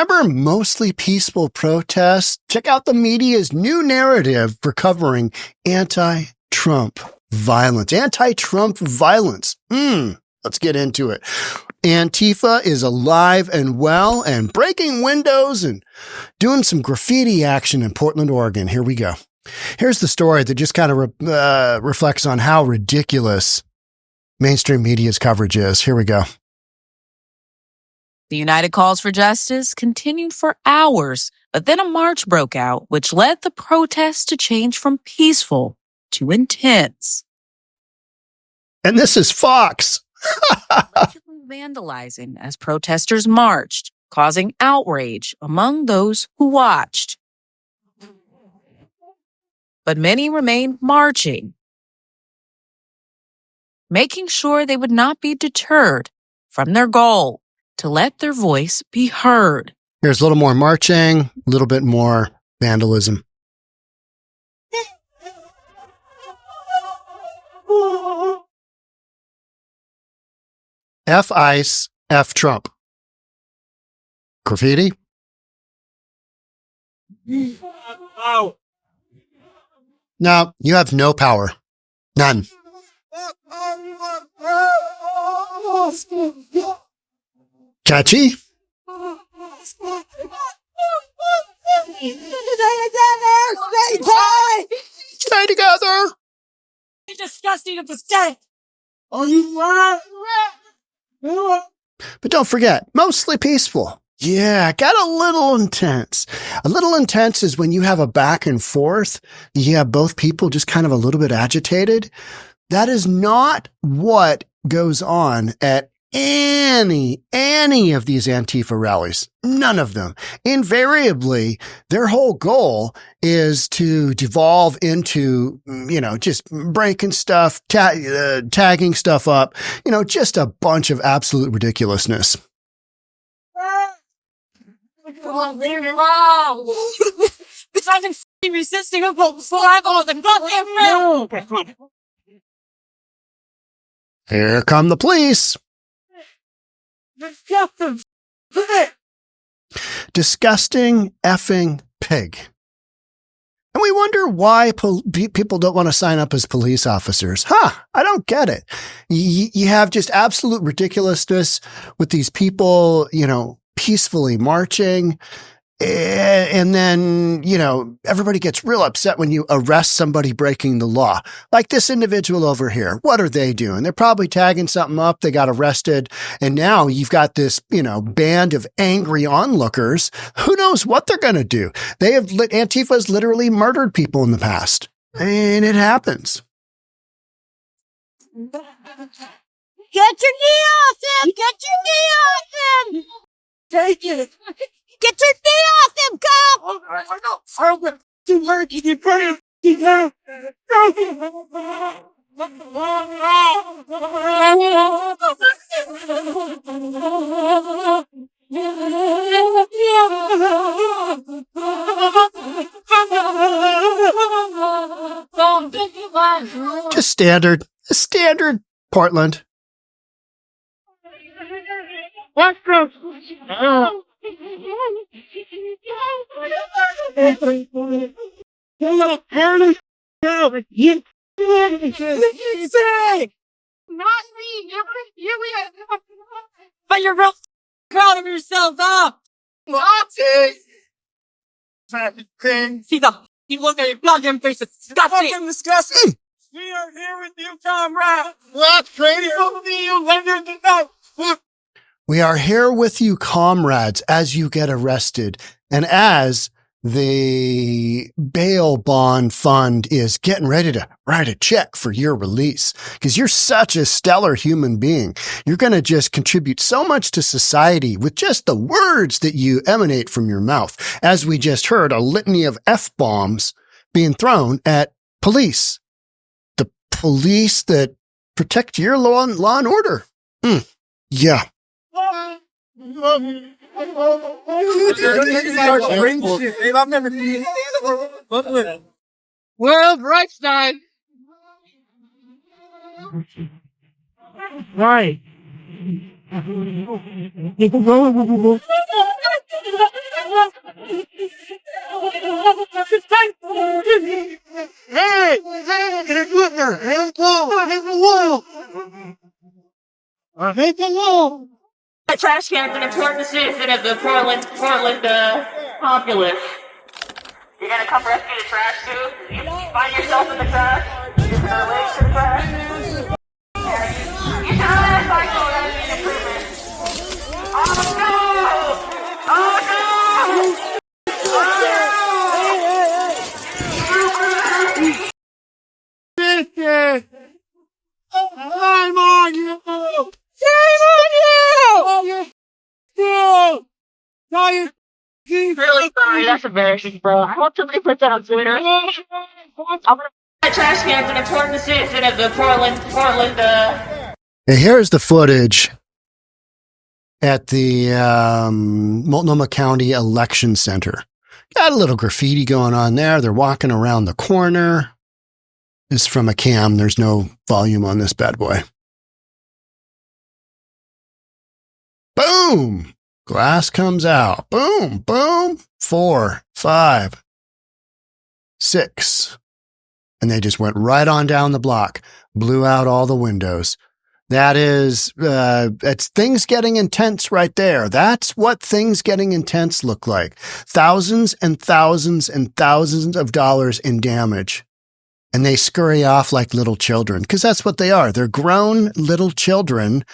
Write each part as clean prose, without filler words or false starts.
Remember mostly peaceful protests? Check out the media's new narrative for covering anti-Trump violence. Anti-Trump violence. Let's get into it. Antifa is alive and well and breaking windows and doing some graffiti action in Portland, Oregon. Here we go. Here's the story that just kind of reflects on how ridiculous mainstream media's coverage is. Here we go. The United Calls for Justice continued for hours, but then a march broke out, which led the protests to change from peaceful to intense. And this is Fox. Vandalizing as protesters marched, causing outrage among those who watched. But many remained marching, making sure they would not be deterred from their goal to let their voice be heard. Here's a little more marching, a little bit more vandalism. F ICE, F Trump. Graffiti? No, you have no power. None. Catchy? Stay together! It's disgusting and pathetic. But don't forget, mostly peaceful. Yeah, got a little intense. A little intense is when you have a back and forth. You have both people just kind of a little bit agitated. That is not what goes on at any of these Antifa rallies. None of them. Invariably, their whole goal is to devolve into, just breaking stuff, tagging stuff up, just a bunch of absolute ridiculousness. It's like I'm resisting a vote survival of the goddamn. Here come the police. Disgusting effing pig. And we wonder why people don't want to sign up as police officers. I don't get it. You have just absolute ridiculousness with these people, peacefully marching. And then, everybody gets real upset when you arrest somebody breaking the law. Like this individual over here. What are they doing? They're probably tagging something up. They got arrested. And now you've got this, band of angry onlookers. Who knows what they're going to do? Antifa's literally murdered people in the past. And it happens. Get your knee off him! Get your knee off him! Take it! Get your knee off him, cop! Just standard Portland. What's the... But you're real proud of yourself, huh? See the you look at your goddamn face, it's disgusting. We are here with you, comrade. Let's trade over to you later tonight. We are here with you, comrades, as you get arrested and as the bail bond fund is getting ready to write a check for your release because you're such a stellar human being. You're going to just contribute so much to society with just the words that you emanate from your mouth. As we just heard, a litany of F-bombs being thrown at police. The police that protect your law and order. Yeah. Well, Reichstein. Right. Make the law. The trash can is an important citizen of the Portland populace. You're gonna come rescue the trash too? You find yourself in the trash? You're gonna relate to the trash? Yeah, you should really cycle that as an improvement. Oh no! Oh no! I'm on you! Really sorry, that's embarrassing, bro. I hope somebody puts that on Twitter. I'm gonna that trash can is an important citizen of the Portland. Hey, here's the footage at the Multnomah County Election Center. Got a little graffiti going on there. They're walking around the corner. This is from a cam. There's no volume on this bad boy. Boom! Glass comes out. Boom, boom. 4, 5, 6. And they just went right on down the block. Blew out all the windows. That is, it's things getting intense right there. That's what things getting intense look like. Thousands and thousands and thousands of dollars in damage. And they scurry off like little children, because that's what they are. They're grown little children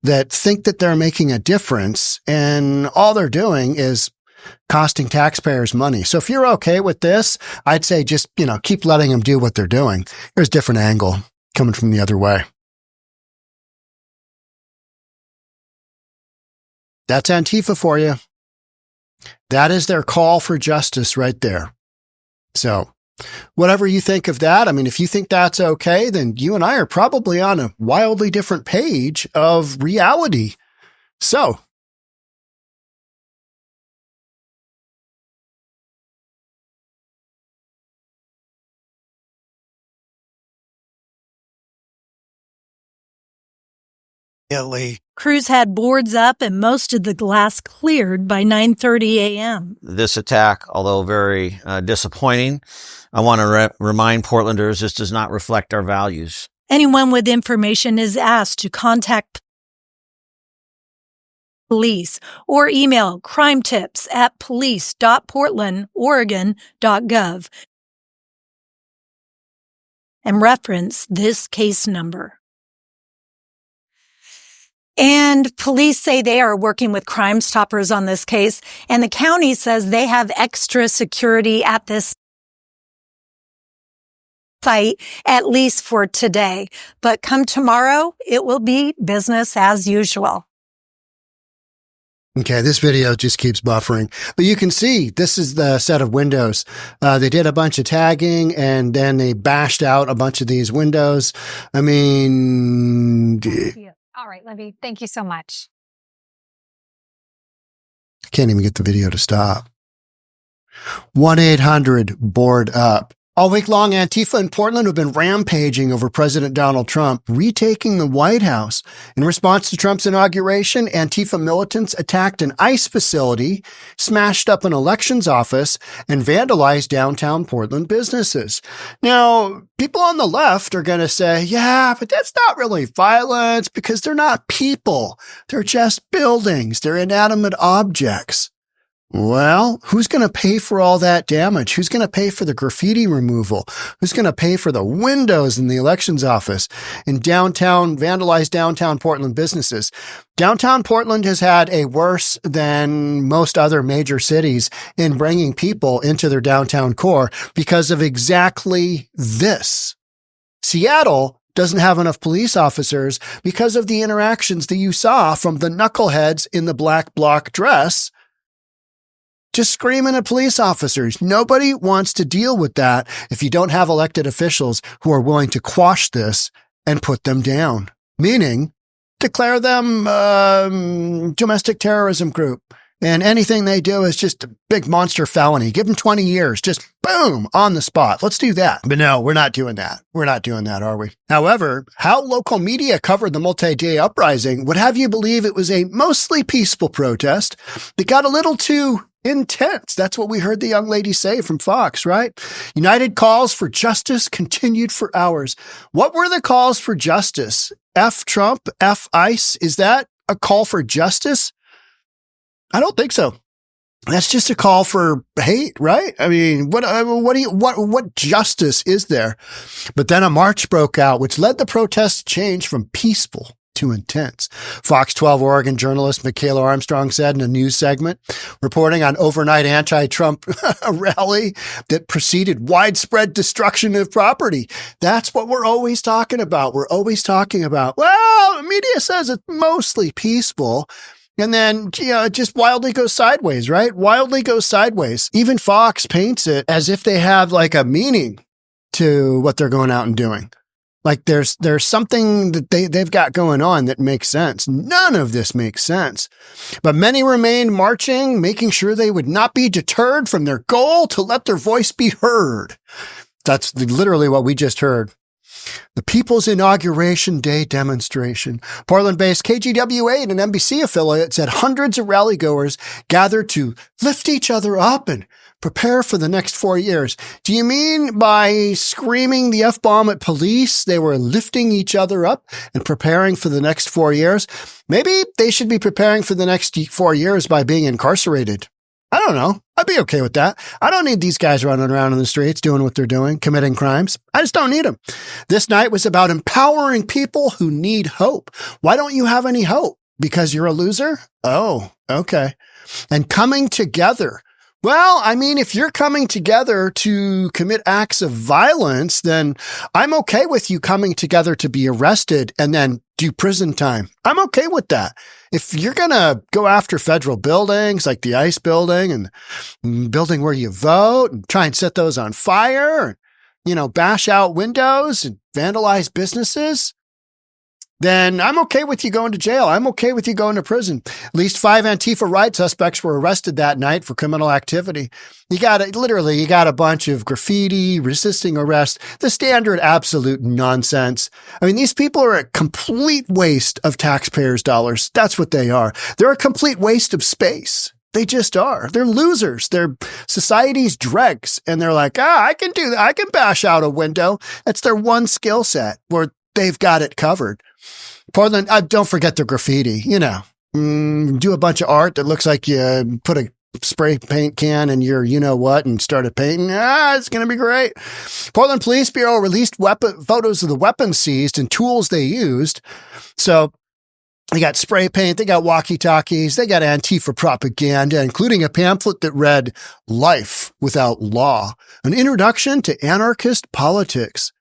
that think that they're making a difference, and all they're doing is costing taxpayers money. So if you're okay with this, I'd say just, keep letting them do what they're doing. Here's a different angle coming from the other way. That's Antifa for you. That is their call for justice right there. So whatever you think of that, if you think that's okay, then you and I are probably on a wildly different page of reality. So Crews had boards up and most of the glass cleared by 9:30 a.m. This attack, although very disappointing, I want to remind Portlanders this does not reflect our values. Anyone with information is asked to contact police or email crimetips@police.portlandoregon.gov and reference this case number. And police say they are working with Crime Stoppers on this case, and the county says they have extra security at this site, at least for today. But come tomorrow, it will be business as usual. Okay, this video just keeps buffering. But you can see this is the set of windows. They did a bunch of tagging and then they bashed out a bunch of these windows. All right, Libby, thank you so much. I can't even get the video to stop. 1-800-BOARD-UP. All week long, Antifa in Portland have been rampaging over President Donald Trump, retaking the White House. In response to Trump's inauguration, Antifa militants attacked an ICE facility, smashed up an elections office, and vandalized downtown Portland businesses. Now, people on the left are going to say, yeah, but that's not really violence because they're not people. They're just buildings. They're inanimate objects. Well, who's going to pay for all that damage? Who's going to pay for the graffiti removal? Who's going to pay for the windows in the elections office in vandalized downtown Portland businesses? Downtown Portland has had a worse than most other major cities in bringing people into their downtown core because of exactly this. Seattle doesn't have enough police officers because of the interactions that you saw from the knuckleheads in the black block dress just screaming at police officers. Nobody wants to deal with that if you don't have elected officials who are willing to quash this and put them down, meaning declare them domestic terrorism group. And anything they do is just a big monster felony. Give them 20 years. Just boom, on the spot. Let's do that. But no, we're not doing that. We're not doing that, are we? However, how local media covered the multi-day uprising would have you believe it was a mostly peaceful protest that got a little too intense. That's what we heard the young lady say from Fox, right? United calls for justice continued for hours. What were the calls for justice F Trump, F ICE, is that a call for justice? I don't think so. That's just a call for hate, right? I mean, what justice is there? But then a march broke out, which led the protests to change from peaceful to intense. Fox 12 Oregon journalist Michaela Armstrong said in a news segment, reporting on overnight anti-Trump rally that preceded widespread destruction of property. That's what we're always talking about. We're always talking about, well, the media says it's mostly peaceful. And then, it just wildly goes sideways, right? Wildly goes sideways. Even Fox paints it as if they have like a meaning to what they're going out and doing. Like there's something that they've got going on that makes sense. None of this makes sense. But many remained marching, making sure they would not be deterred from their goal to let their voice be heard. That's literally what we just heard. The People's Inauguration Day demonstration. Portland-based KGW8, an NBC affiliate, said hundreds of rallygoers gathered to lift each other up and prepare for the next 4 years. Do you mean by screaming the F-bomb at police, they were lifting each other up and preparing for the next 4 years? Maybe they should be preparing for the next 4 years by being incarcerated. I don't know. I'd be okay with that. I don't need these guys running around in the streets doing what they're doing, committing crimes. I just don't need them. This night was about empowering people who need hope. Why don't you have any hope? Because you're a loser? Oh, okay. And coming together. Well, I mean, if you're coming together to commit acts of violence, then I'm okay with you coming together to be arrested and then do prison time. I'm okay with that. If you're going to go after federal buildings like the ICE building and building where you vote and try and set those on fire, and, bash out windows and vandalize businesses, then I'm okay with you going to jail. I'm okay with you going to prison. At least 5 Antifa riot suspects were arrested that night for criminal activity. You got a bunch of graffiti, resisting arrest, the standard absolute nonsense. I mean, these people are a complete waste of taxpayers' dollars. That's what they are. They're a complete waste of space. They just are. They're losers. They're society's dregs. And they're like, I can do that. I can bash out a window. That's their one skill set where they've got it covered. Portland, don't forget the graffiti, do a bunch of art that looks like you put a spray paint can in your you-know-what and started painting. It's going to be great. Portland Police Bureau released photos of the weapons seized and tools they used. So they got spray paint, they got walkie-talkies, they got Antifa propaganda, including a pamphlet that read, "Life Without Law, an introduction to anarchist politics."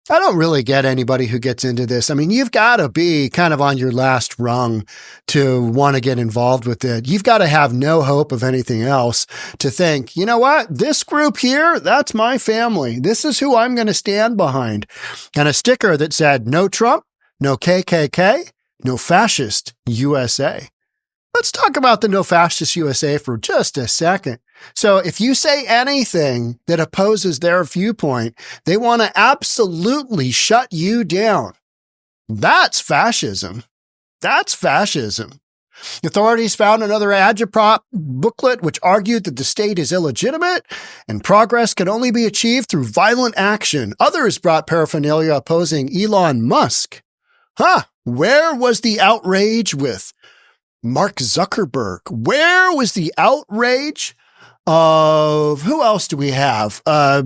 I don't really get anybody who gets into this. I mean, you've got to be kind of on your last rung to want to get involved with it. You've got to have no hope of anything else to think, you know what? This group here, that's my family. This is who I'm going to stand behind. And a sticker that said, "No Trump, no KKK, no fascist USA." Let's talk about the No Fascist USA for just a second. So if you say anything that opposes their viewpoint, they want to absolutely shut you down. That's fascism. That's fascism. Authorities found another agitprop booklet which argued that the state is illegitimate and progress can only be achieved through violent action. Others brought paraphernalia opposing Elon Musk. Where was the outrage with Mark Zuckerberg? Where was the outrage of, who else do we have?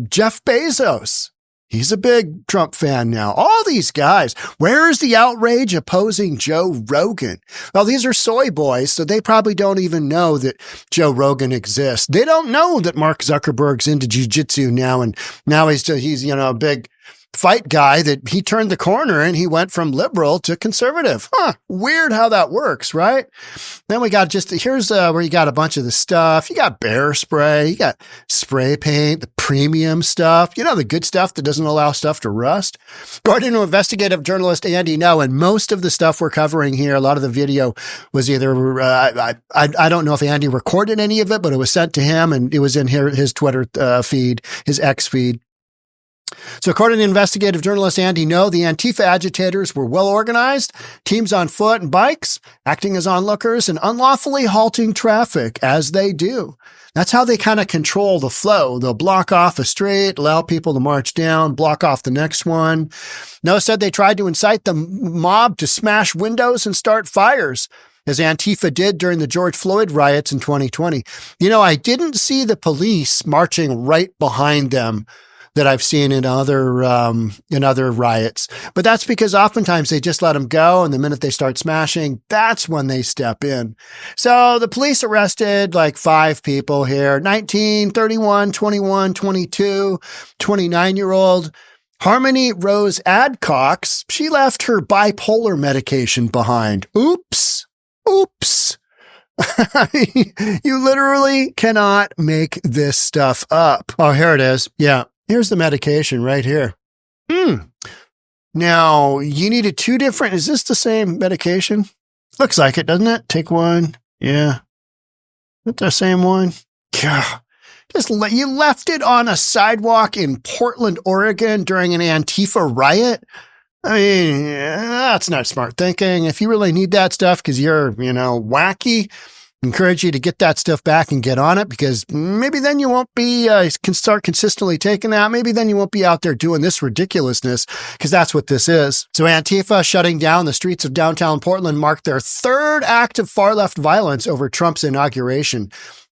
Jeff Bezos. He's a big Trump fan now. All these guys. Where is the outrage opposing Joe Rogan? Well, these are soy boys, so they probably don't even know that Joe Rogan exists. They don't know that Mark Zuckerberg's into jiu-jitsu now, and now he's a big fight guy, that he turned the corner and he went from liberal to conservative. Weird how that works, right? Then we got here's where you got a bunch of the stuff. You got bear spray, you got spray paint, the premium stuff, the good stuff that doesn't allow stuff to rust. According to investigative journalist Andy No, and most of the stuff we're covering here, a lot of the video was either, I don't know if Andy recorded any of it, but it was sent to him and it was in his Twitter feed, his X feed. So according to investigative journalist Andy No, the Antifa agitators were well organized, teams on foot and bikes, acting as onlookers and unlawfully halting traffic as they do. That's how they kind of control the flow. They'll block off a street, allow people to march down, block off the next one. No said they tried to incite the mob to smash windows and start fires, as Antifa did during the George Floyd riots in 2020. I didn't see the police marching right behind them that I've seen in other riots. But that's because oftentimes they just let them go. And the minute they start smashing, that's when they step in. So the police arrested like 5 people here, 19, 31, 21, 22, 29-year-old Harmony Rose Adcox. She left her bipolar medication behind. Oops. You literally cannot make this stuff up. Oh, here it is. Yeah. Here's the medication right here. Now, you needed 2 different. Is this the same medication? Looks like it, doesn't it? Take one. Yeah. Is it the same one? Yeah. You left it on a sidewalk in Portland, Oregon during an Antifa riot. I mean, that's not smart thinking. If you really need that stuff because you're, wacky, encourage you to get that stuff back and get on it, because maybe then you won't be, can start consistently taking that. Maybe then you won't be out there doing this ridiculousness, because that's what this is. So Antifa shutting down the streets of downtown Portland marked their 3rd act of far-left violence over Trump's inauguration.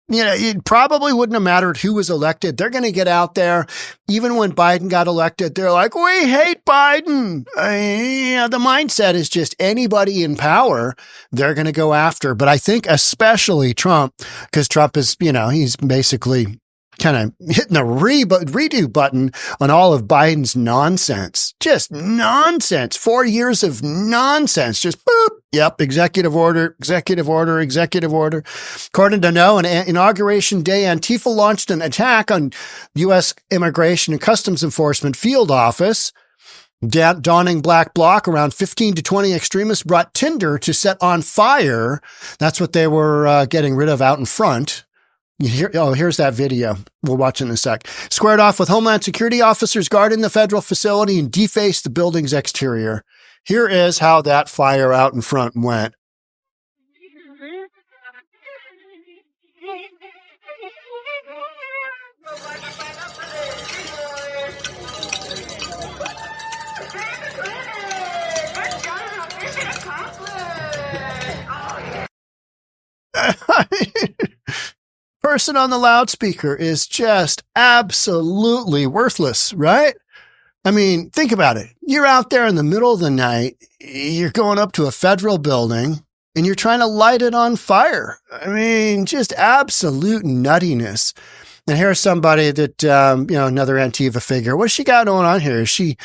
It probably wouldn't have mattered who was elected. They're going to get out there. Even when Biden got elected, they're like, we hate Biden. The mindset is just anybody in power, they're going to go after. But I think especially Trump, because Trump is, he's basically kind of hitting the redo button on all of Biden's nonsense. Just nonsense. 4 years of nonsense. Just boop. Yep. Executive order. According to No, on Inauguration Day, Antifa launched an attack on U.S. Immigration and Customs Enforcement field office. Donning black bloc, around 15 to 20 extremists brought tinder to set on fire. That's what they were getting rid of out in front. Here's that video. We'll watch in a sec. Squared off with Homeland Security officers guarding the federal facility and defaced the building's exterior. Here is how that fire out in front went. Person on the loudspeaker is just absolutely worthless, right? I mean, think about it. You're out there in the middle of the night, you're going up to a federal building, and you're trying to light it on fire. I mean, just absolute nuttiness. And here's somebody that, another Antifa figure. What's she got going on here? Is she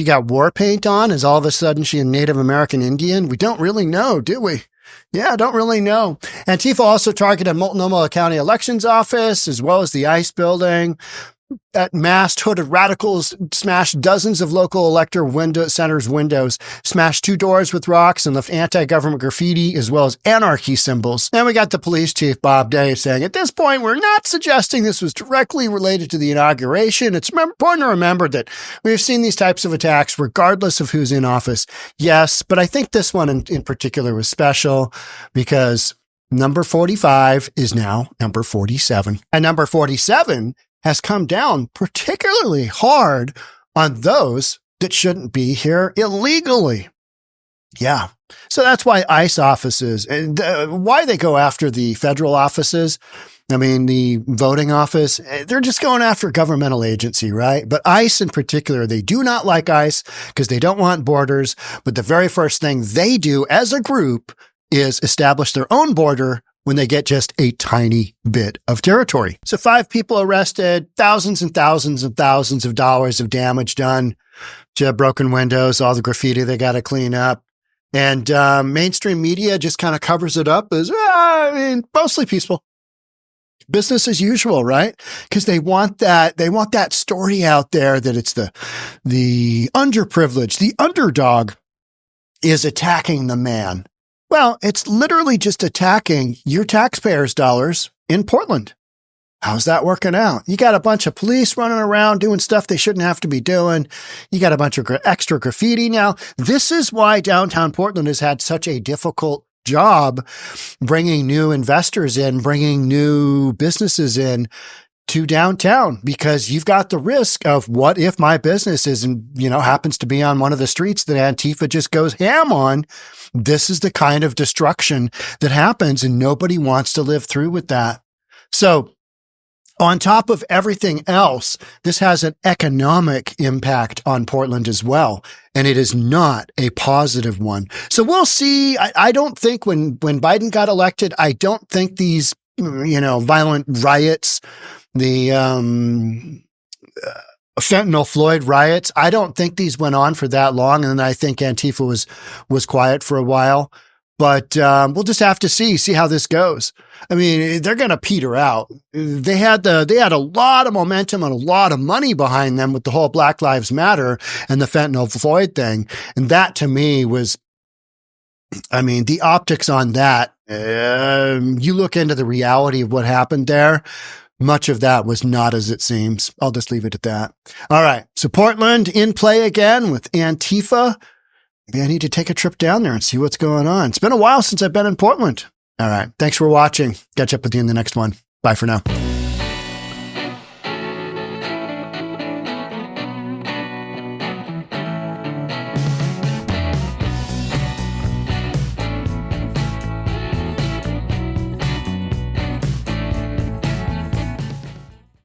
got war paint on? Is all of a sudden she a Native American Indian? We don't really know, do we? Yeah, I don't really know. Antifa also targeted Multnomah County Elections Office, as well as the ICE building. At masked hooded radicals smashed dozens of local elector centers' windows, smashed 2 doors with rocks, and left anti-government graffiti as well as anarchy symbols. Then we got the police chief, Bob Day, saying, at this point, we're not suggesting this was directly related to the inauguration. It's important to remember that we've seen these types of attacks regardless of who's in office. Yes, but I think this one in particular was special because number 45 is now number 47. And number 47 has come down particularly hard on those that shouldn't be here illegally. Yeah. So that's why ICE offices, and why they go after the federal offices. I mean, the voting office, they're just going after a governmental agency, right? But ICE in particular, they do not like ICE because they don't want borders. But the very first thing they do as a group is establish their own border when they get just a tiny bit of territory. So 5 people arrested, thousands and thousands and thousands of dollars of damage done to broken windows, all the graffiti they got to clean up. And mainstream media just kind of covers it up as, mostly peaceful. Business as usual, right? Because they want that story out there that it's the underprivileged, the underdog is attacking the man. Well, it's literally just attacking your taxpayers' dollars in Portland. How's that working out? You got a bunch of police running around doing stuff they shouldn't have to be doing. You got a bunch of extra graffiti. Now, this is why downtown Portland has had such a difficult job bringing new investors in, bringing new businesses in to downtown, because you've got the risk of what if my business is, happens to be on one of the streets that Antifa just goes ham on. This is the kind of destruction that happens, and nobody wants to live through with that. So on top of everything else, this has an economic impact on Portland as well. And it is not a positive one. So we'll see. I don't think when Biden got elected, I don't think these, violent riots, the fentanyl Floyd riots, I don't think these went on for that long. And I think Antifa was quiet for a while. But we'll just have to see how this goes. I mean, they're going to peter out. They had a lot of momentum and a lot of money behind them with the whole Black Lives Matter and the fentanyl Floyd thing. And that to me was, the optics on that, you look into the reality of what happened there, much of that was not as it seems. I'll just leave it at that. All right. So Portland in play again with Antifa. Maybe I need to take a trip down there and see what's going on. It's been a while since I've been in Portland. All right. Thanks for watching. Catch up with you in the next one. Bye for now.